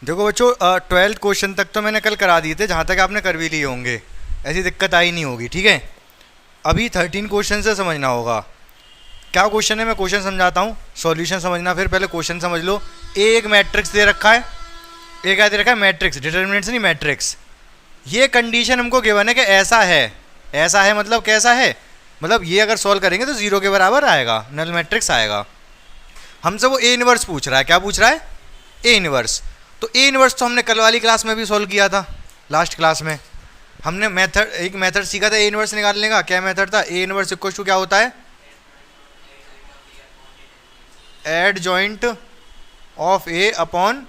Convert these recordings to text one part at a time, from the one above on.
देखो बच्चों, 12th question तक तो मैंने कल करा दिए थे, जहाँ तक आपने कर भी लिए होंगे, ऐसी दिक्कत आई नहीं होगी। ठीक है, अभी 13 क्वेश्चन से समझना होगा। क्या क्वेश्चन है, मैं क्वेश्चन समझाता हूँ, सॉल्यूशन समझना, फिर पहले क्वेश्चन समझ लो। एक मैट्रिक्स दे रखा है, एक क्या दे रखा है, मैट्रिक्स, डिटर्मिनेंट्स नहीं मैट्रिक्स। ये कंडीशन हमको गिवन है कि ऐसा है, ऐसा है मतलब कैसा है, मतलब ये अगर सॉल्व करेंगे तो जीरो के बराबर आएगा, नल मैट्रिक्स आएगा। हमसे वो ए इनवर्स पूछ रहा है, क्या पूछ रहा है, ए इनवर्स। तो ए इनवर्स तो हमने कल वाली क्लास में भी सॉल्व किया था, लास्ट क्लास में हमने मेथड, एक मेथड सीखा था ए इनवर्स निकालने का। क्या मेथड था, ए इनवर्स इक्वल टू क्या होता है, adjoint of A upon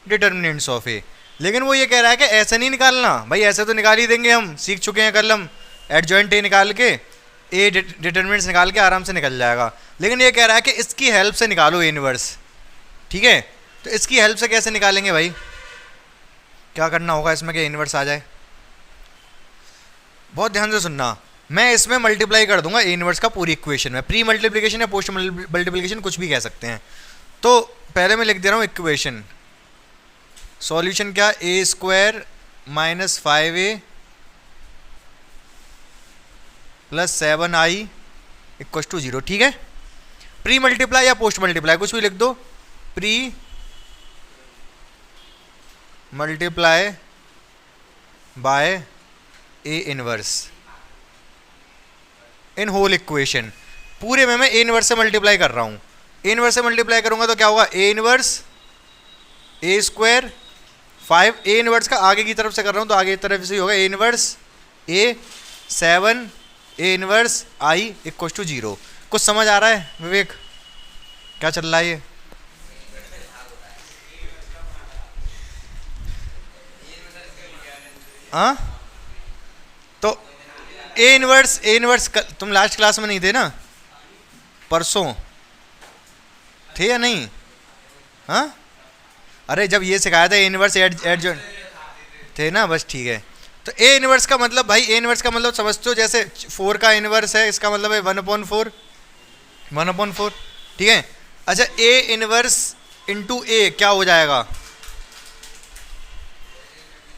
determinants of A. लेकिन वो ये कह रहा है कि ऐसे नहीं निकालना भाई, ऐसे तो निकाल ही देंगे, हम सीख चुके हैं कल, हम एड जॉइंट ए निकाल के, ए डिटर्मिनेंट्स निकाल के आराम से निकल जाएगा। लेकिन ये कह रहा है कि इसकी हेल्प से निकालो ए इनवर्स। ठीक है, तो इसकी हेल्प से कैसे निकालेंगे भाई, क्या करना होगा इसमें कि इनवर्स आ जाए। बहुत ध्यान से सुनना, मैं इसमें मल्टीप्लाई कर दूंगा ए इनवर्स का पूरी इक्वेशन में, प्री मल्टीप्लिकेशन या पोस्ट मल्टीप्लिकेशन कुछ भी कह सकते हैं। तो पहले मैं लिख दे रहा हूँ इक्वेशन, सॉल्यूशन क्या, A square minus 5a plus 7i equal to 0। ठीक है, प्री मल्टीप्लाई या पोस्ट मल्टीप्लाई कुछ भी लिख दो, pre multiply by A inverse in whole equation. पूरे में मैं ए इनवर्स से मल्टीप्लाई कर रहा हूँ, ए इनवर्स से मल्टीप्लाई करूंगा तो क्या होगा, A inverse A square 5, A inverse का आगे की तरफ से कर रहा हूँ तो आगे की तरफ से ही होगा, A inverse A 7 A inverse I equal to 0। कुछ समझ आ रहा है विवेक, क्या चल रहा है ये। हाँ, तो ए इनवर्स तुम लास्ट क्लास में नहीं थे ना, परसों थे या नहीं। हाँ, अरे जब ये सिखाया था ए इनवर्स एड जॉइंट थे ना, बस ठीक है। तो ए इनवर्स का मतलब भाई, ए इनवर्स का मतलब समझते हो, जैसे 4 का इनवर्स है, इसका मतलब है 1/4, 1/4। ठीक है, अच्छा ए इनवर्स इंटू ए क्या हो जाएगा,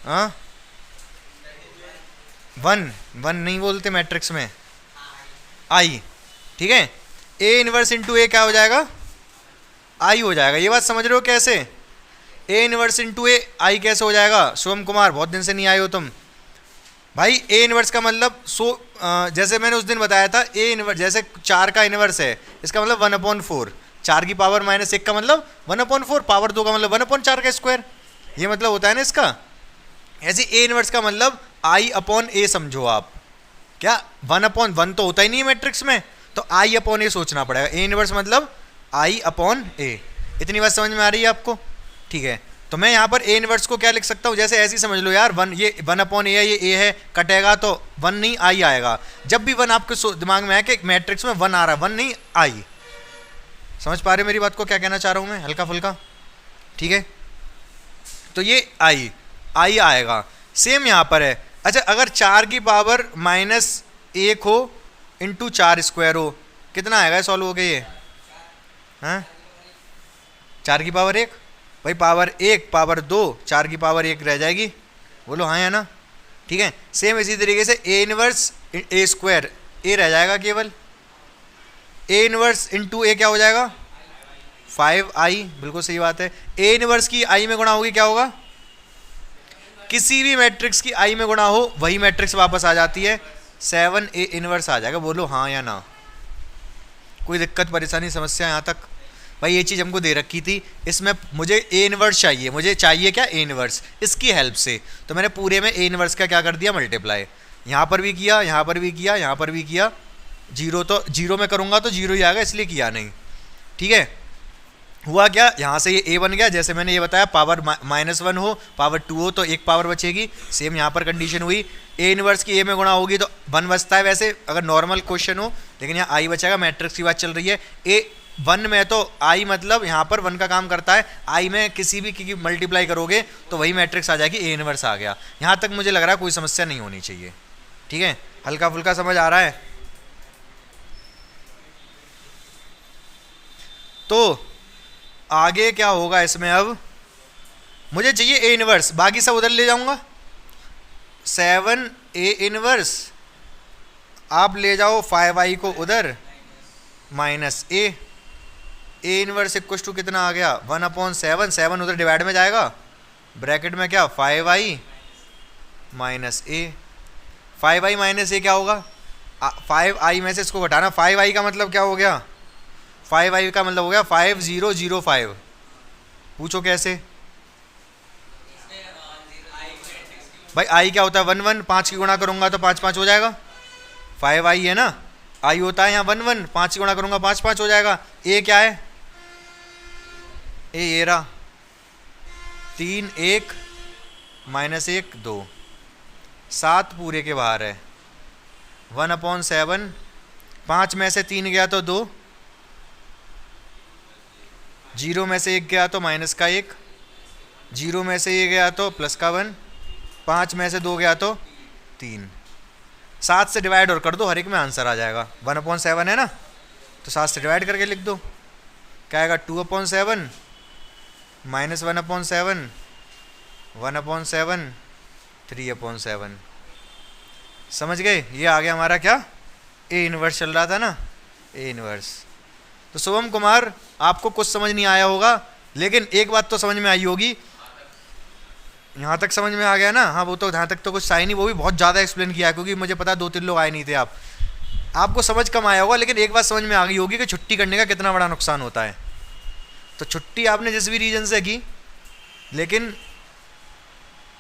हाँ 1 नहीं बोलते मैट्रिक्स में, आई। ठीक है, ए इनवर्स इंटू ए क्या हो जाएगा, आई हो जाएगा। ये बात समझ रहे हो कैसे, ए इनवर्स इंटू ए आई कैसे हो जाएगा। सोम कुमार, बहुत दिन से नहीं आए हो तुम भाई। ए इनवर्स का मतलब जैसे मैंने उस दिन बताया था, ए इनवर्स जैसे 4 का इनवर्स है, इसका मतलब 1/4, 4 की पावर -1 का मतलब 1/4, पावर 2 का मतलब 1/4 का स्क्वायर, ये मतलब होता है ना इसका। ऐसे ए इनवर्स का मतलब आई अपॉन ए समझो आप, क्या 1/1 तो होता ही नहीं है मैट्रिक्स में, तो आई अपॉन ए सोचना पड़ेगा। ए इनवर्स मतलब आई अपॉन ए। इतनी बात समझ में आ रही है आपको। ठीक है, तो मैं यहाँ पर ए इनवर्स को क्या लिख सकता हूँ, जैसे ऐसे ही समझ लो यार, 1 ये 1/a है, ये ए है, कटेगा तो 1 नहीं आई आएगा। जब भी 1 आपके दिमाग में आए कि मैट्रिक्स में 1 आ रहा है, 1 नहीं आई। समझ पा रहे मेरी बात को, क्या कहना चाह रहा हूँ मैं, हल्का फुल्का। ठीक है, तो ये आई आएगा। सेम यहाँ पर है। अच्छा, अगर 4 की पावर -1 हो इंटू 4 स्क्वायर हो, कितना आएगा सॉल्व हो गया ये, हाँ 4 की पावर 1 भाई, पावर 1 पावर 2, 4 की पावर 1 रह जाएगी, बोलो हाँ या ना। ठीक है, सेम इसी तरीके से ए इनवर्स ए स्क्वायर, ए रह जाएगा केवल, ए इनवर्स इंटू ए क्या हो जाएगा, 5i, बिल्कुल सही बात है। ए इनवर्स की आई में गुणा होगी क्या होगा, किसी भी मैट्रिक्स की आई में गुणा हो वही मैट्रिक्स वापस आ जाती है, 7 ए इनवर्स आ जाएगा। बोलो हाँ या ना, कोई दिक्कत परेशानी समस्या यहाँ तक। भाई ये चीज़ हमको दे रखी थी, इसमें मुझे ए इनवर्स चाहिए, मुझे चाहिए क्या, ए इनवर्स, इसकी हेल्प से तो मैंने पूरे में ए इनवर्स का क्या कर दिया, मल्टीप्लाई। यहाँ पर भी किया, यहाँ पर भी किया, यहाँ पर भी किया। 0 तो 0 में करूँगा तो 0 ही आएगा, इसलिए किया नहीं। ठीक है, हुआ क्या, यहाँ से ये ए बन गया, जैसे मैंने ये बताया, पावर -1 हो पावर 2 हो तो 1 पावर बचेगी। सेम यहाँ पर कंडीशन हुई, ए इनवर्स की ए में गुणा होगी तो 1 बचता है वैसे अगर नॉर्मल क्वेश्चन हो, लेकिन यहाँ आई बचेगा, मैट्रिक्स की बात चल रही है। ए 1 में तो आई मतलब यहाँ पर 1 का काम करता है, आई में किसी भी की मल्टीप्लाई करोगे तो वही मैट्रिक्स आ जाएगी, ए इनवर्स आ गया। यहाँ तक मुझे लग रहा है कोई समस्या नहीं होनी चाहिए। ठीक है, हल्का फुल्का समझ आ रहा है। तो आगे क्या होगा इसमें, अब मुझे चाहिए ए इनवर्स, बाकी सब उधर ले जाऊंगा। 7 ए इनवर्स, आप ले जाओ 5i को उधर, minus A inverse equal to कितना आ गया 1/7, 7 उधर डिवाइड में जाएगा, ब्रैकेट में क्या 5i माइनस ए। 5i माइनस ए क्या होगा, 5i में से इसको घटाना, 5i का मतलब क्या हो गया, 5i का मतलब हो गया 5005। पूछो कैसे भाई, i क्या होता है 1 1, 5 की गुणा करूंगा तो 5 5 हो जाएगा, 5i है ना, i होता है यहाँ 1 1, 5 की गुणा करूंगा 5 5 हो जाएगा। a क्या है, ए रहा 3 1 माइनस 1 2, 7 पूरे के बाहर है, 1/7, 5 में से 3 गया तो 2, 0 में से 1 गया तो माइनस का 1, 0 में से ये गया तो प्लस का 1, 5 में से 2 गया तो 3। 7 से डिवाइड और कर दो, हर एक में आंसर आ जाएगा। 1/7 है ना, तो 7 से डिवाइड करके लिख दो, क्या आएगा 2/7 माइनस 1/7, 1/7, 3/7। समझ गए, ये आ गया हमारा क्या, ए इनवर्स चल रहा था ना, ए इनवर्स। तो शुभम कुमार आपको कुछ समझ नहीं आया होगा, लेकिन एक बात तो समझ में आई होगी, यहाँ तक समझ में आ गया ना। हाँ वो तो यहाँ तक तो कुछ था ही नहीं, वो भी बहुत ज़्यादा एक्सप्लेन किया क्योंकि मुझे पता 2-3 लोग आए नहीं थे। आपको समझ कम आया होगा, लेकिन एक बात समझ में आ गई होगी कि छुट्टी करने का कितना बड़ा नुकसान होता है। तो छुट्टी आपने जिस भी रीजन से की, लेकिन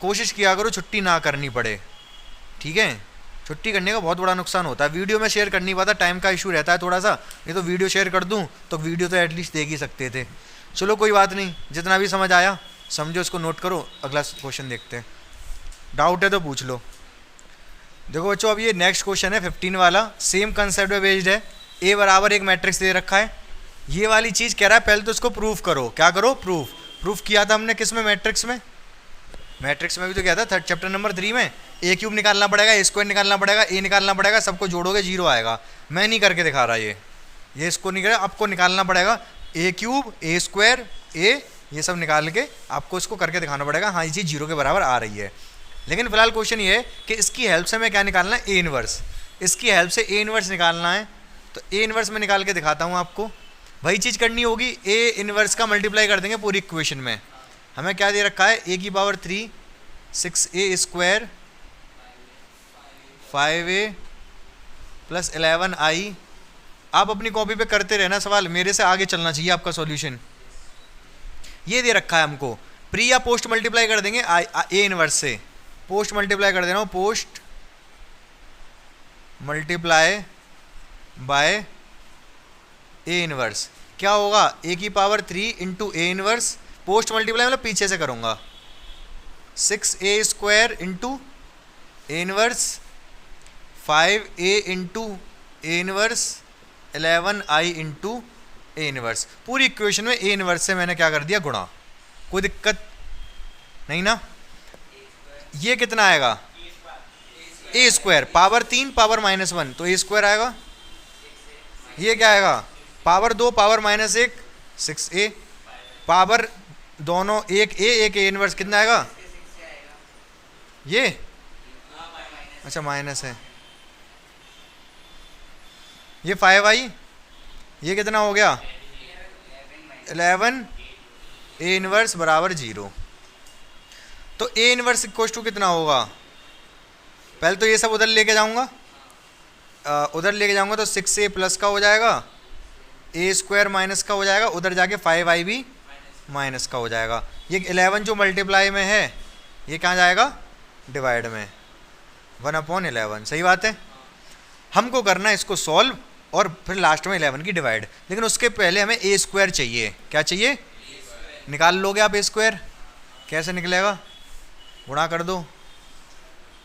कोशिश किया करो छुट्टी ना करनी पड़े, ठीक है। छुट्टी करने का बहुत बड़ा नुकसान होता है। वीडियो में शेयर कर नहीं पाता, टाइम का इशू रहता है थोड़ा सा, नहीं तो वीडियो शेयर कर दूं तो वीडियो तो एटलीस्ट देख ही सकते थे। चलो कोई बात नहीं, जितना भी समझ आया समझो, इसको नोट करो, अगला क्वेश्चन देखते हैं। डाउट है तो पूछ लो। देखो बच्चों, अब ये नेक्स्ट क्वेश्चन है 15 वाला, सेम कंसेप्ट पे बेस्ड है। ए बराबर एक मैट्रिक्स दे रखा है, ये वाली चीज़ कह रहा है पहले तो इसको प्रूफ करो। क्या करो, प्रूफ किया था हमने किस में, मैट्रिक्स में। मैट्रिक्स में भी तो क्या था, थर्ड चैप्टर नंबर 3 में। ए क्यूब निकालना पड़ेगा, ए स्क्वायर निकालना पड़ेगा, ए निकालना पड़ेगा, सबको जोड़ोगे 0 आएगा। मैं नहीं करके दिखा रहा, ये इसको नहीं करा, आपको निकालना पड़ेगा। ए क्यूब, ए स्क्वायर, ए, ये सब निकाल के आपको इसको करके दिखाना पड़ेगा, हाँ ये चीज़ 0 के बराबर आ रही है। लेकिन फिलहाल क्वेश्चन ये है कि इसकी हेल्प से मैं क्या निकालना है, ए इनवर्स। इसकी हेल्प से ए इनवर्स निकालना है, तो ए इनवर्स में निकाल के दिखाता हूँ आपको। वही चीज़ करनी होगी, ए इनवर्स का मल्टीप्लाई कर देंगे पूरी इक्वेशन में। हमें क्या दे रखा है, ए की power 3 6a square 5a plus 11i। आप अपनी कॉपी पे करते रहना सवाल, मेरे से आगे चलना चाहिए आपका सॉल्यूशन। ये दे रखा है हमको, प्री या पोस्ट मल्टीप्लाई कर देंगे ए इनवर्स से, पोस्ट मल्टीप्लाई कर देना, post multiply by A inverse. क्या होगा, ए की power 3 into A inverse, post multiply मतलब पीछे से करूँगा, 6a square into A inverse 5a into A inverse 11i into A inverse. पूरी इक्वेशन में ए इनवर्स से मैंने क्या कर दिया, गुणा। कोई दिक्कत नहीं ना। ये कितना आएगा, ए स्क्वायर पावर 3 पावर -1 तो ए स्क्वायर आएगा। ये क्या आएगा, पावर 2 पावर -1 6a, पावर दोनों एक ए इनवर्स कितना आएगा, ये अच्छा माइनस है, ये 5i, ये कितना हो गया 11 ए इनवर्स बराबर 0। तो ए इनवर्स इक्वल टू कितना होगा, पहले तो ये सब उधर लेके जाऊंगा, तो 6a प्लस का हो जाएगा, ए स्क्वायर माइनस का हो जाएगा, उधर जाके 5i भी माइनस का हो जाएगा। ये 11 जो मल्टीप्लाई में है ये कहाँ जाएगा, डिवाइड में, 1/11। सही बात है। हमको करना है इसको सॉल्व और फिर लास्ट में 11 की डिवाइड, लेकिन उसके पहले हमें ए स्क्वायर चाहिए। क्या चाहिए, निकाल लोगे आप ए स्क्वायर, कैसे निकलेगा, गुणा कर दो।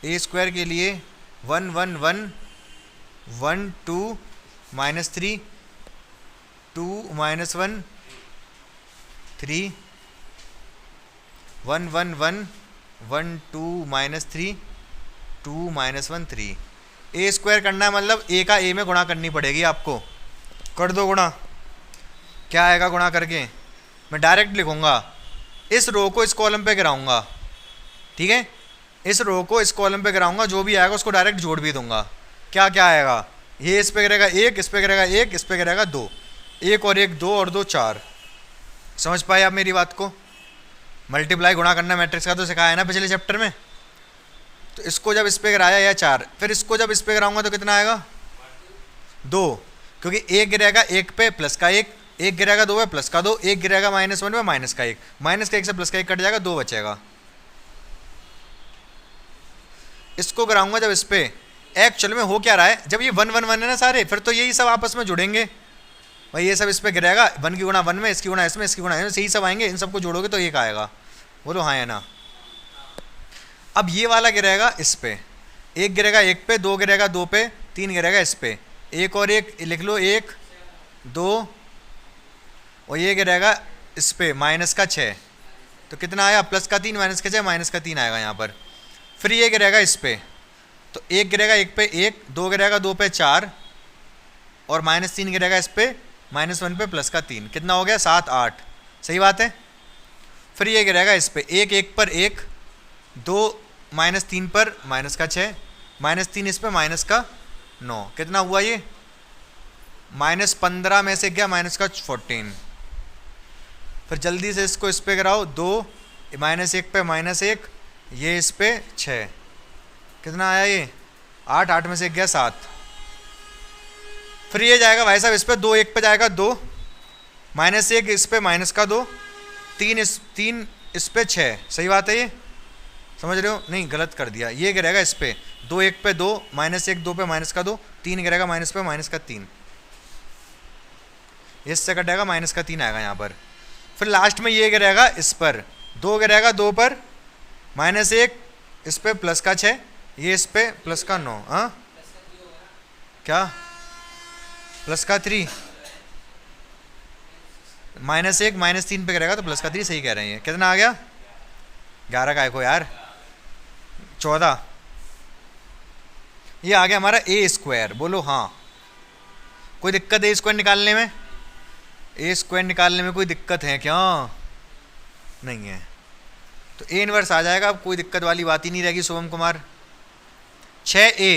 ए स्क्वायर के लिए 1 1 1 1 2 -3 2 -1 3 1 1 1 1 2 -3 2 -1 3। ए स्क्वायर करना है मतलब ए का ए में गुणा करनी पड़ेगी आपको। कर दो गुणा, क्या आएगा गुणा करके, मैं डायरेक्ट लिखूंगा इस रो को इस कॉलम पे गिराऊंगा, ठीक है, इस रो को इस कॉलम पे गिराऊंगा, जो भी आएगा उसको डायरेक्ट जोड़ भी दूंगा। क्या क्या आएगा, ये इस पे गिरेगा 1, इस पे गिरेगा 1, इस पे गिरेगा 2, 1 और 1 2 और 2 4। समझ पाए आप मेरी बात को? मल्टीप्लाई गुणा करना मैट्रिक्स का तो सिखाया है ना पिछले चैप्टर में। तो इसको जब इस पे गिराया या 4, फिर इसको जब इस पे गिराऊंगा तो कितना आएगा 2, क्योंकि 1 गिरेगा 1 पे प्लस का 1, 1 गिरेगा 2 पे प्लस का 2, 1 गिरेगा -1 पे माइनस का 1, माइनस का 1 से प्लस का 1 कट जाएगा, 2 बचेगा। इसको गिराऊंगा जब इस पे, एक्चुअल में हो क्या रहा है, जब ये 1 1 1 है ना सारे, फिर तो यही सब आपस में जुड़ेंगे भाई, ये सब इस पे गिरेगा, 1 की गुणा 1 में, इसकी गुणा इसमें, इसकी गुणा इसमें, यही सब आएंगे, इन सबको जोड़ोगे तो 1 आएगा। बोलो हाँ या ना। अब ये वाला गिरेगा इस पे, 1 गिरेगा 1 पे, 2 गिरेगा 2 पे, 3 गिरेगा इस पे, 1 और 1 लिख लो 1 2, और ये गिरेगा इस पे माइनस का 6, तो कितना आया प्लस का 3 माइनस का 6 माइनस का 3 आएगा यहाँ पर। फिर ये गिरेगा इस पे, तो 1 गिरेगा 1 पे 1, 2 गिरेगा 2 पे 4, और -3 गिरेगा इस पे -1 पे प्लस का 3, कितना हो गया 7 8, सही बात है। फिर ये गिरेगा इस पे, 1 1 पर 1, 2 -3 पर माइनस का 6, -3 इस पे माइनस का 9, कितना हुआ ये -15 में से गया माइनस का 14। फिर जल्दी से इसको इस पे गिराओ, 2 -1 पे -1, ये इस पे 6, कितना आया ये 8 8 में से गया 7। फिर ये जाएगा भाई साहब इस पे 2 1 पे जाएगा 2, -1 इस पे माइनस का 2, 3 इस पे 6, सही बात है ये, समझ रहे हो? नहीं गलत कर दिया, ये गिरेगा इस पे 2 1 पे 2, -1 2 पे माइनस का 2, 3 गिरेगा माइनस पे माइनस का 3, इससे कटेगा माइनस का 3 आएगा यहाँ पर। फिर लास्ट में ये गिरेगा इस पर, 2 गिरेगा 2 पर, -1 इस पे प्लस का 6, ये इस पे प्लस का 9, हाँ क्या प्लस का 3, -1 -3 पे गिरेगा तो प्लस का 3, सही कह रहे हैं। कितना आ गया 11 का को यार 14, ये आ गया हमारा a²। बोलो हाँ। कोई दिक्कत है a² निकालने में? a² निकालने में कोई दिक्कत है क्या? नहीं है, तो a इनवर्स आ जाएगा, अब कोई दिक्कत वाली बात ही नहीं रहेगी शुभम कुमार। 6a,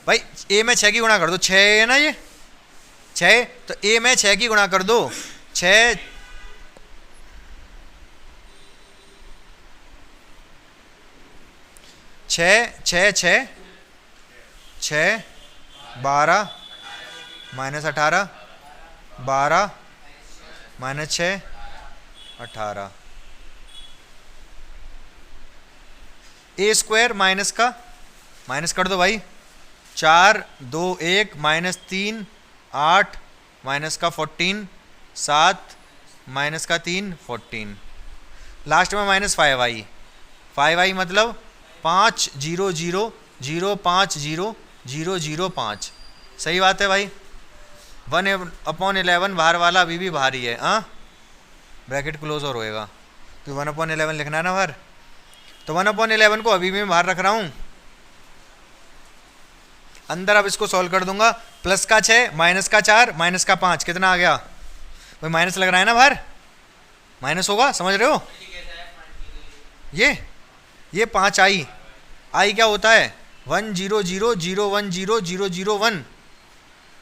भाई a में 6 की गुणा कर दो, 6 है ना ये 6, तो a में 6 की गुणा कर दो, 6 6 6 6 12 -18 12 -6 18, a² माइनस का माइनस कर दो भाई, 4 2 1 -3 8 माइनस का 14 7 माइनस का 3 14, लास्ट में -5i, 5i मतलब 5 0 0 0 5 0 0 0 5, सही बात है भाई। 1/11 बाहर वाला अभी भी बाहर ही है, हाँ ब्रैकेट क्लोज और होएगा, तो 1/11 लिखना है ना बाहर, तो 1/11 को अभी भी मैं बाहर रख रहा हूँ अंदर। अब इसको सॉल्व कर दूंगा, प्लस का 6 माइनस का 4 माइनस का 5, कितना आ गया भाई, माइनस लग रहा है ना बाहर, माइनस होगा, समझ रहे हो? ये 5i, आई क्या होता है 1 0 0 0 1 0 0 0 1,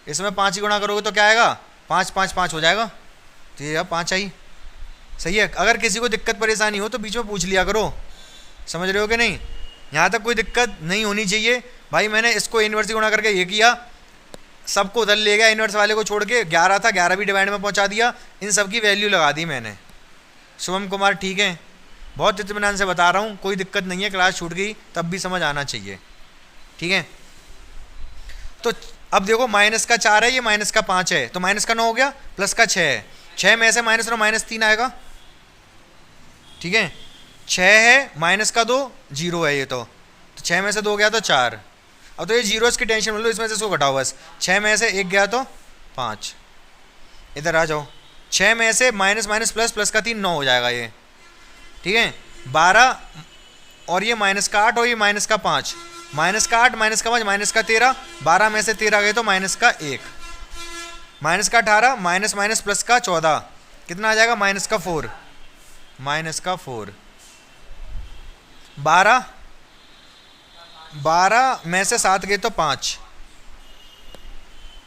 इसमें 5 ही गुणा करोगे तो क्या आएगा 5 5 5 हो जाएगा, तो ये 5i, सही है। अगर किसी को दिक्कत परेशानी हो तो बीच में पूछ लिया करो, समझ रहे हो कि नहीं? यहाँ तक कोई दिक्कत नहीं होनी चाहिए भाई। मैंने इसको इनवर्स से गुणा करके ये किया, सबको उधर ले गया, इनवर्स वाले को छोड़ के 11 था 11 भी डिवाइड में पहुँचा दिया, इन सब की वैल्यू लगा दी मैंने। शुभम कुमार ठीक है, बहुत इत्मीनान से बता रहा हूँ, कोई दिक्कत नहीं है, क्लास छूट गई तब भी समझ आना चाहिए, ठीक है। तो अब देखो माइनस का 4 है, ये माइनस का 5 है, तो माइनस का 9 हो गया, प्लस का 6 है, 6 में से -9 -3 आएगा, ठीक है। 6 है माइनस का 2 0 है ये, तो 6 में से 2 गया तो 4, अब तो ये जीरोस की टेंशन मतलब इसमें से इसको घटाओ बस, 6 में से 1 गया तो 5, इधर आ जाओ, 6 में से माइनस माइनस प्लस प्लस का 3 9 हो जाएगा ये, ठीक है। 12 और ये माइनस का 8 और ये माइनस का 5, माइनस का 8 माइनस का 5 माइनस का 13, 12 में से 13 गए तो माइनस का 1, माइनस का 18 माइनस माइनस प्लस का 14, कितना आ जाएगा -4, माइनस का 4, 12 में से 7 गए तो 5,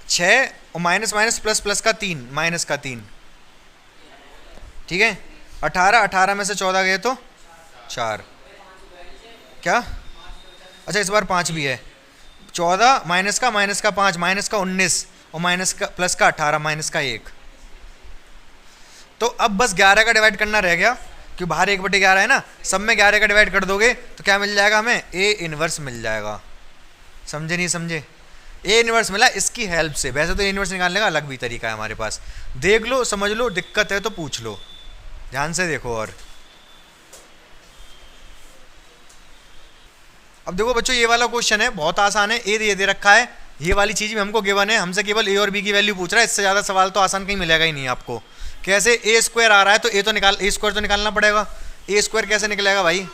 6 और माइनस माइनस प्लस प्लस का 3, माइनस का 3, ठीक है। 18 में से 14 गए तो 4, क्या, अच्छा इस बार 5 भी है। 14 माइनस का 5, माइनस का 19 और माइनस का प्लस का 18, माइनस का 1। तो अब बस 11 का डिवाइड करना रह गया, क्योंकि बाहर 1/11 है ना, सब में 11 का डिवाइड कर दोगे तो क्या मिल जाएगा हमें, ए इनवर्स मिल जाएगा। समझे नहीं समझे, ए इनवर्स मिला इसकी हेल्प से। वैसे तो ए इनवर्स निकालने का अलग भी तरीका है हमारे पास, देख लो समझ लो, दिक्कत है तो पूछ लो, ध्यान से देखो। और अब देखो बच्चों, ये वाला क्वेश्चन है बहुत आसान है, ए दे रखा है, ये वाली चीज़ भी हमको गिवन है, हमसे केवल ए और बी की वैल्यू पूछ रहा है, इससे ज़्यादा सवाल तो आसान कहीं मिलेगा ही नहीं आपको। कैसे, ए स्क्वायर आ रहा है तो ए स्क्वायर तो निकालना पड़ेगा। ए स्क्वायर कैसे निकलेगा भाई,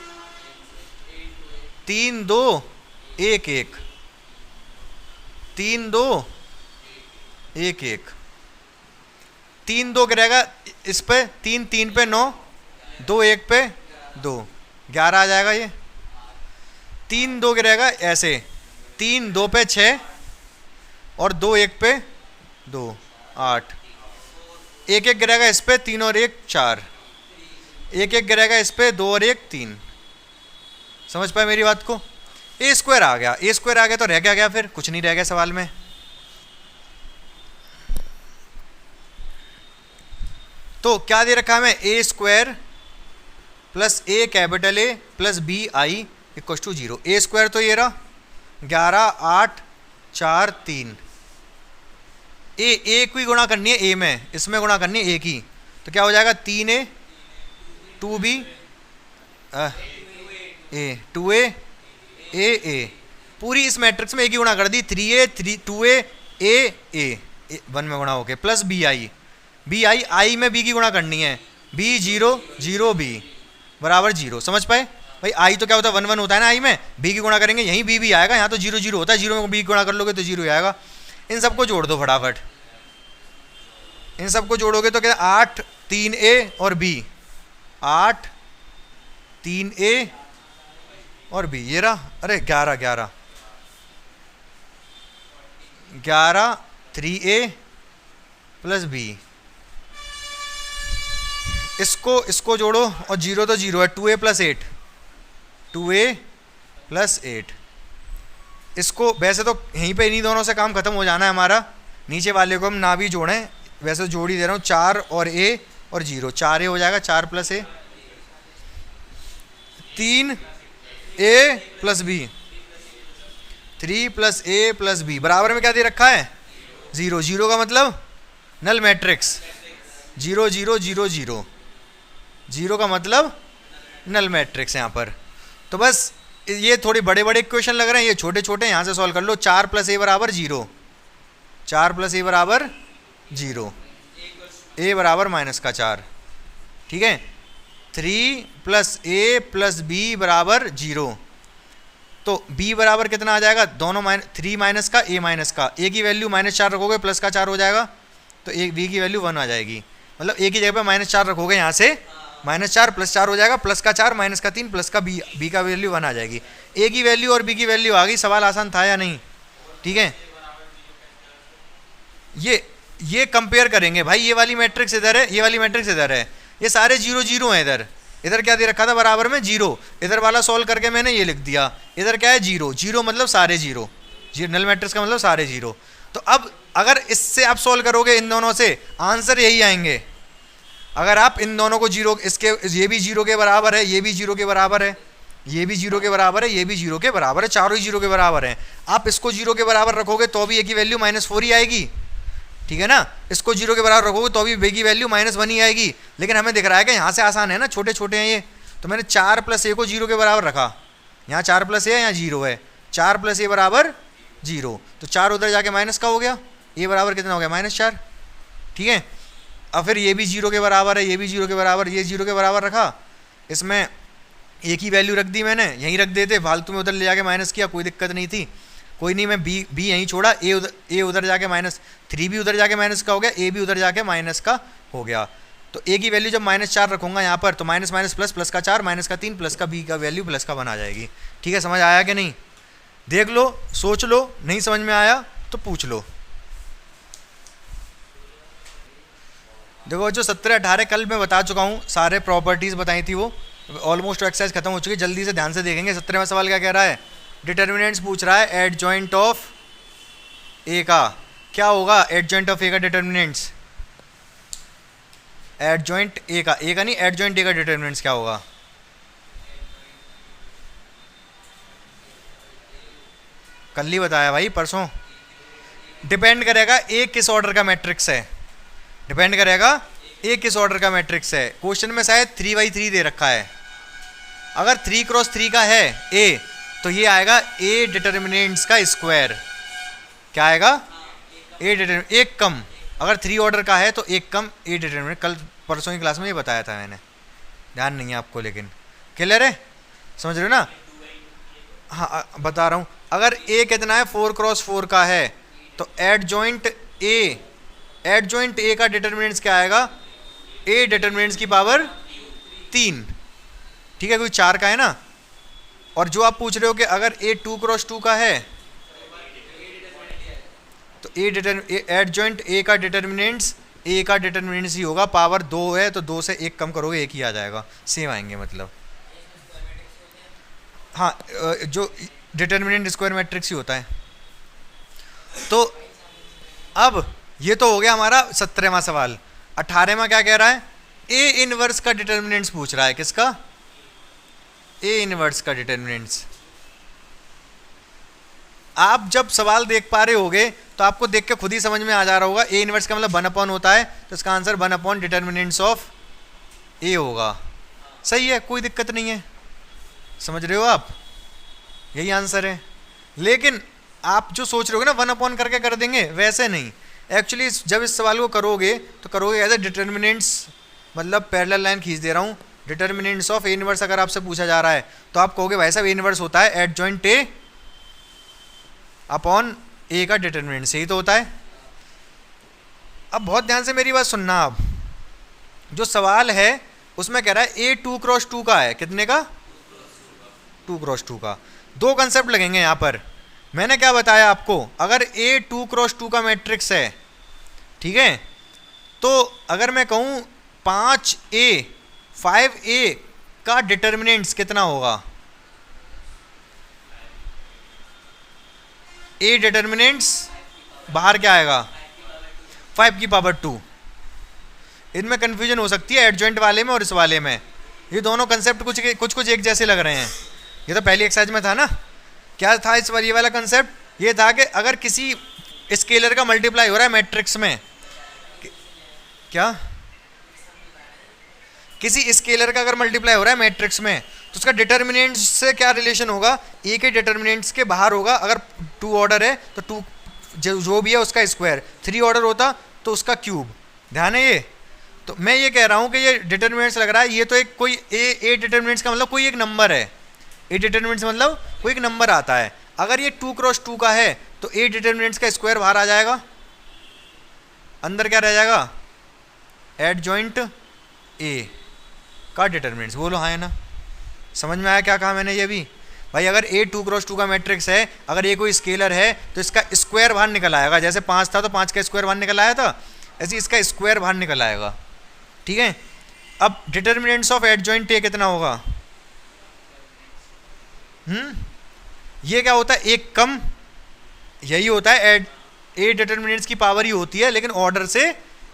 3 2 1 1, 3 2 1 1, 3 2 गिरेगा इस पे, 3 3 पे 9, 2 1 पे 2, 11 आ जाएगा ये। 3 2 गिरेगा ऐसे, 3 2 पे 6 और 2 1 पे 2, 8, 1 1 गिरेगा इस पे, 3 और 1 4, 1 1 गिरेगा इस पे, 2 और 1 3। समझ पाए मेरी बात को। ए स्क्वायर आ गया, ए स्क्वायर आ गया तो रह क्या गया, फिर कुछ नहीं रह गया सवाल में। तो क्या दे रखा है हमें, A square plus A capital A plus B I equal to 0। A square तो ये रहा 11 8 4 3, ए की गुणा करनी है ए में, इसमें गुणा करनी है ए की, तो क्या हो जाएगा 3a 2b ए 2a ए, पूरी इस मैट्रिक्स में ए की गुणा कर दी, 3a 2a ए 1 में गुणा होके प्लस बी आई आई में बी की गुणा करनी है, b 0 0 b बराबर 0। समझ पाए भाई, आई तो क्या होता है 1 1 होता है ना, आई में बी की गुणा करेंगे यहीं बी भी आएगा, यहाँ तो 0 0 होता है, 0 में बी की गुणा कर लोगे तो 0 आएगा। इन सबको जोड़ दो फटाफट, इन सबको जोड़ोगे तो क्या 8 3a और b, 8 3a और b, ये रहा, अरे 11 11 11 3a प्लस b, इसको जोड़ो और 0 तो 0 है, 2a प्लस 8, 2a प्लस 8। इसको वैसे तो यहीं पे इन्हीं दोनों से काम खत्म हो जाना है हमारा, नीचे वाले को हम ना भी जोड़ें, वैसे जोड़ ही दे रहा हूँ, 4 और a और 0, 4a हो जाएगा, 4 plus a, 3a plus b, 3 plus a plus b बराबर में क्या दे रखा है 0। 0 का मतलब नल मैट्रिक्स, 0 0 0 0, 0 का मतलब नल मैट्रिक्स यहाँ पर। तो बस ये थोड़े बड़े बड़े इक्वेशन लग रहे हैं, ये छोटे छोटे, यहाँ से सॉल्व कर लो। 4 प्लस a बराबर 0, 4 प्लस a बराबर 0, a बराबर माइनस का 4, ठीक है। 3 प्लस a प्लस b बराबर 0, तो b बराबर कितना आ जाएगा, दोनों 3 माइनस का a माइनस का, a की वैल्यू -4 रखोगे प्लस का 4 हो जाएगा, तो b की वैल्यू 1 आ जाएगी। मतलब a की जगह पे -4 रखोगे, यहाँ से -4 प्लस 4 हो जाएगा, प्लस का 4 माइनस का 3 प्लस का b का वैल्यू 1 आ जाएगी। a की वैल्यू और b की वैल्यू आ गई। सवाल आसान था या नहीं, ठीक है। ये कंपेयर करेंगे भाई, ये वाली मैट्रिक्स इधर है, ये वाली मैट्रिक्स इधर है, ये सारे 0 0 हैं। इधर क्या दे रखा था बराबर में 0, इधर वाला सॉल्व करके मैंने ये लिख दिया, इधर क्या है 0 0 मतलब सारे 0, नल मैट्रिक्स का मतलब सारे 0। तो अब अगर इससे आप सॉल्व करोगे इन दोनों से, आंसर यही आएंगे। अगर आप इन दोनों को 0, इसके ये भी 0 के बराबर है, ये भी 0 के बराबर है, ये भी 0 के बराबर है, ये भी 0 के बराबर है, चारों ही 0 के बराबर हैं। आप इसको 0 के बराबर रखोगे तो भी a की वैल्यू -4 ही आएगी, ठीक है ना। इसको 0 के बराबर रखोगे तो भी b की वैल्यू -1 ही आएगी। लेकिन हमें दिख रहा है कि यहाँ से आसान है ना, छोटे छोटे हैं ये, तो मैंने 4 प्लस a को 0 के बराबर रखा। यहाँ 4 प्लस a है, यहाँ 0 है, 4 प्लस a बराबर 0, तो 4 उधर जाके माइनस का हो गया, a बराबर कितना हो गया -4, ठीक है। अब फिर ये भी 0 के बराबर है, ये भी 0 के बराबर, ये 0 के बराबर रखा, इसमें a की वैल्यू रख दी मैंने, यहीं रख देते, फालतू में उधर ले जाके माइनस किया, कोई दिक्कत नहीं थी, कोई नहीं। मैं b यहीं छोड़ा, a उधर जाके -3 भी उधर जाके माइनस का हो गया, a भी उधर जाके माइनस का हो गया। तो ए की वैल्यू जब -4 रखूंगा यहाँ पर तो माइनस माइनस प्लस, प्लस का 4, माइनस का 3, प्लस का बी का वैल्यू प्लस का 1 आ जाएगी। ठीक है, समझ आया कि नहीं? देख लो, सोच लो, नहीं समझ में आया तो पूछ लो। देखो जो 17 18 कल मैं बता चुका हूँ, सारे प्रॉपर्टीज़ बताई थी वो, ऑलमोस्ट एक्सरसाइज खत्म हो चुकी है। जल्दी से ध्यान से देखेंगे। 17वां सवाल क्या कह रहा है? डिटर्मिनेंट्स पूछ रहा है एडजॉइंट ऑफ ए का। क्या होगा एडजॉइंट ऑफ ए का डिटर्मिनेंट्स? एडजॉइंट ए का नहीं, एडजॉइंट ए का डिटर्मिनेंट्स क्या होगा? कल ही बताया भाई, परसों। डिपेंड करेगा ए किस ऑर्डर का मैट्रिक्स है, डिपेंड करेगा ए किस ऑर्डर का मैट्रिक्स है। क्वेश्चन में शायद 3×3 दे रखा है। अगर 3×3 का है ए तो ये आएगा ए डिटर्मिनेंट्स का स्क्वायर। क्या आएगा? ए डिटर्मिनेंट, एक कम। अगर 3 ऑर्डर का है तो एक कम ए डिटर्मिनेंट। कल परसों की क्लास में ये बताया था मैंने, ध्यान नहीं है आपको, लेकिन क्लियर है, समझ रहे हो ना? हाँ बता रहा हूँ। अगर ए कितना है 4×4 का है तो एडजॉइंट ए का डिटर्मिनेंट्स क्या आएगा? ए डिटर्मिनेंट्स की पावर 3। ठीक है, कोई 4 का है ना। और जो आप पूछ रहे हो कि अगर ए 2×2 का है तो एडजॉइंट ए का डिटर्मिनेंट्स ए का डिटर्मिनेंट्स ही होगा। पावर 2 है तो 2 से 1 कम करोगे 1 ही आ जाएगा, सेम आएंगे मतलब। हाँ, जो डिटर्मिनेंट स्क्वायर मैट्रिक्स ही होता है। तो अब ये तो हो गया हमारा 17वां सवाल। 18वां क्या कह रहा है? ए इनवर्स का डिटर्मिनेंट्स पूछ रहा है। किसका? ए इनवर्स का डिटर्मिनेंट्स। आप जब सवाल देख पा रहे होगे तो आपको देख के खुद ही समझ में आ जा रहा होगा ए इनवर्स का मतलब 1 होता है, तो इसका आंसर 1 डिटर्मिनेंट्स ऑफ ए होगा। सही है, कोई दिक्कत नहीं है, समझ रहे हो आप? यही आंसर है। लेकिन आप जो सोच रहे हो ना 1 करके कर देंगे, वैसे नहीं। एक्चुअली जब इस सवाल को करोगे तो करोगे एज ए डिटर्मिनेंट्स, मतलब पैरेलल लाइन खींच दे रहा हूँ, डिटर्मिनेंट्स ऑफ ए इनवर्स अगर आपसे पूछा जा रहा है तो आप कहोगे भाई साहब ए इनवर्स होता है एडजॉइंट ए अपॉन ए का डिटर्मिनेंट्स, यही तो होता है। अब बहुत ध्यान से मेरी बात सुनना। आप जो सवाल है उसमें कह रहा है ए 2×2 का है। कितने का? 2×2 का। दो कंसेप्ट लगेंगे यहाँ पर। मैंने क्या बताया आपको? अगर ए 2×2 का मैट्रिक्स है, ठीक है, तो अगर मैं कहूँ 5A का डिटर्मिनेंट्स कितना होगा? ए डिटर्मिनेंट्स बाहर क्या आएगा? 5 की पावर 2। इनमें कंफ्यूजन हो सकती है एडजॉइंट वाले में और इस वाले में। ये दोनों कंसेप्ट कुछ एक जैसे लग रहे हैं। ये तो पहली एक्सरसाइज में था ना। क्या था इस बार ये वाला कंसेप्ट? ये था कि अगर किसी स्केलर का मल्टीप्लाई हो रहा है मैट्रिक्स में, क्या किसी स्केलर का अगर मल्टीप्लाई हो रहा है मैट्रिक्स में तो उसका डिटर्मिनेंट्स से क्या रिलेशन होगा? ए के डिटर्मिनेंट्स के बाहर होगा। अगर 2 ऑर्डर है तो 2 जो भी है उसका स्क्वायर, 3 ऑर्डर होता तो उसका क्यूब। ध्यान है ये? तो मैं ये कह रहा हूँ कि ये डिटर्मिनेंट्स लग रहा है, ये तो एक कोई ए डिटर्मिनेंट्स का मतलब कोई एक नंबर है। ए डिटर्मिनेंट्स मतलब कोई एक नंबर आता है। अगर ये 2×2 का है तो ए डिटर्मिनेंट्स का स्क्वायर बाहर आ जाएगा, अंदर क्या रह जाएगा? एडजॉइंट ए का डिटर्मिनेंट्स। बोलो हाँ है ना? समझ में आया क्या कहा मैंने? ये भी भाई अगर ए 2×2 का मैट्रिक्स है, अगर ये कोई स्केलर है तो इसका स्क्वायर बाहर निकल आएगा। जैसे 5 था तो 5 का स्क्वायर बाहर निकल आया था, ऐसे इसका स्क्वायर बाहर निकल आएगा। ठीक है, अब डिटर्मिनेंट्स ऑफ एडजॉइंट ए कितना होगा? ये क्या होता है? एक कम, यही होता है। ए डिटर्मिनेंट्स की पावर ही होती है लेकिन ऑर्डर से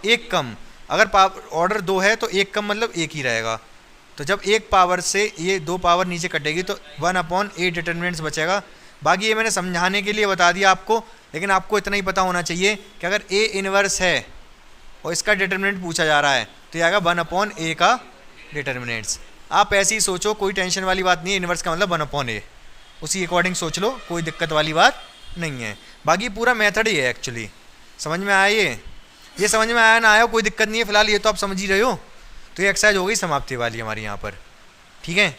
एक कम। अगर ऑर्डर 2 है तो एक कम मतलब एक ही रहेगा। तो जब एक पावर से ये 2 पावर नीचे कटेगी तो 1/A डिटर्मिनेंट्स बचेगा। बाकी ये मैंने समझाने के लिए बता दिया आपको, लेकिन आपको इतना ही पता होना चाहिए कि अगर ए इनवर्स है और इसका डिटर्मिनेंट पूछा जा रहा है तो ये आएगा 1/A का डिटर्मिनेंट्स। आप ऐसे ही सोचो, कोई टेंशन वाली बात नहीं है। इनवर्स का मतलब 1/A, उसी अकॉर्डिंग सोच लो, कोई दिक्कत वाली बात नहीं है। बाकी पूरा मेथड ही है एक्चुअली। समझ में आया? ये समझ में आया ना आया कोई दिक्कत नहीं है फिलहाल, ये तो आप समझ ही रहे हो। तो ये एक्सरसाइज हो गई समाप्ति वाली हमारी यहाँ पर। ठीक है,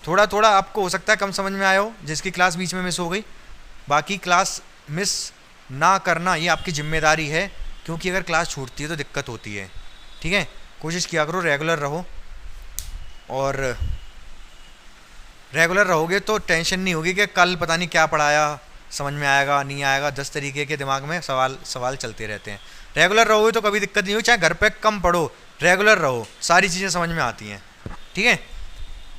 थोड़ा थोड़ा आपको हो सकता है कम समझ में आया हो जिसकी क्लास बीच में मिस हो गई। बाकी क्लास मिस ना करना ये आपकी जिम्मेदारी है, क्योंकि अगर क्लास छूटती है तो दिक्कत होती है। ठीक है, कोशिश किया करो रेगुलर रहो, और रेगुलर रहोगे तो टेंशन नहीं होगी कि कल पता नहीं क्या पढ़ाया, समझ में आएगा नहीं आएगा, 10 तरीके के दिमाग में सवाल चलते रहते हैं। रेगुलर रहोगे तो कभी दिक्कत नहीं होगी, चाहे घर पे कम पढ़ो, रेगुलर रहो, सारी चीज़ें समझ में आती हैं। ठीक है,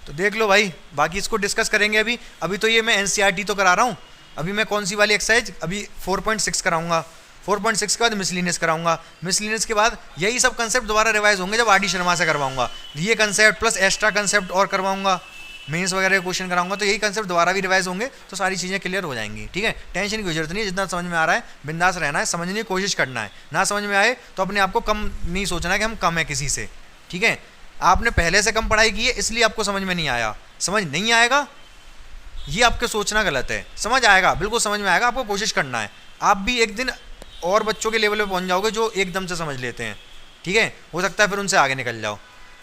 तो देख लो भाई, बाकी इसको डिस्कस करेंगे। अभी तो ये मैं एनसीईआरटी तो करा रहा हूँ। अभी मैं कौन सी वाली एक्सरसाइज, अभी 4.6 कराऊंगा, 4.6 के बाद मिसलिनियस कराऊंगा, मिसलिनियस के बाद यही सब कंसेप्ट दोबारा रिवाइज होंगे जब आरडी शर्मा से करवाऊंगा। ये कंसेप्ट प्लस एक्स्ट्रा कंसेप्ट और करवाऊंगा, मेंस वगैरह के क्वेश्चन कराऊंगा, तो यही कंसेप्ट दोबारा भी रिवाइज होंगे, तो सारी चीज़ें क्लियर हो जाएंगी। ठीक है, टेंशन की जरूरत नहीं है, जितना समझ में आ रहा है बिंदास रहना है, समझने की कोशिश करना है। ना समझ में आए तो अपने आप को कम नहीं सोचना है कि हम कम है किसी से। ठीक है, आपने पहले से कम पढ़ाई की है इसलिए आपको समझ में नहीं आया, समझ नहीं आएगा ये आपके सोचना गलत है। समझ आएगा, बिल्कुल समझ में आएगा, आपको कोशिश करना है। आप भी एक दिन और बच्चों के लेवल पे पहुंच जाओगे जो एकदम से समझ लेते हैं। ठीक है, हो सकता है फिर उनसे आगे निकल जाओ,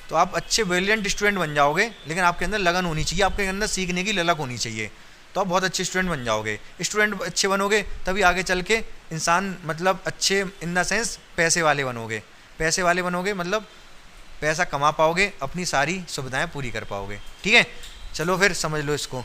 तो आप अच्छे ब्रिलियंट स्टूडेंट बन जाओगे। लेकिन आपके अंदर लगन होनी चाहिए, आपके अंदर सीखने की ललक होनी चाहिए, तो आप बहुत अच्छे स्टूडेंट बन जाओगे। स्टूडेंट अच्छे बनोगे तभी आगे चल के इंसान मतलब अच्छे इन द सेंस पैसे वाले बनोगे। पैसे वाले बनोगे मतलब पैसा कमा पाओगे, अपनी सारी सुविधाएं पूरी कर पाओगे। ठीक है, चलो फिर समझ लो इसको।